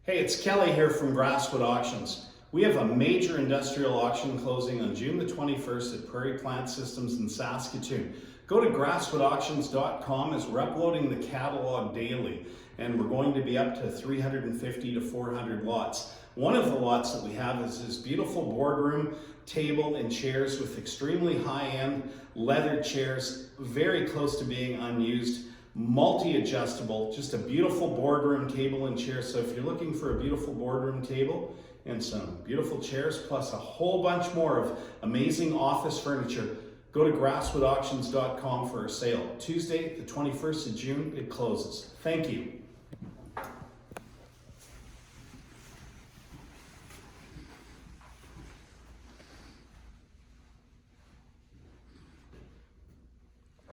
Hey, it's Kelly here from Grasswood Auctions. We have a major industrial auction closing on June the 21st at Prairie Plant Systems in Saskatoon. Go to grasswoodauctions.com as we're uploading the catalog daily, and we're going to be up to 350 to 400 lots. One of the lots that we have is this beautiful boardroom table and chairs with extremely high-end leather chairs, very close to being unused, multi-adjustable, just a beautiful boardroom table and chair. So if you're looking for a beautiful boardroom table and some beautiful chairs, plus a whole bunch more of amazing office furniture, go to grasswoodauctions.com for a sale. Tuesday, the 21st of June, it closes. Thank you.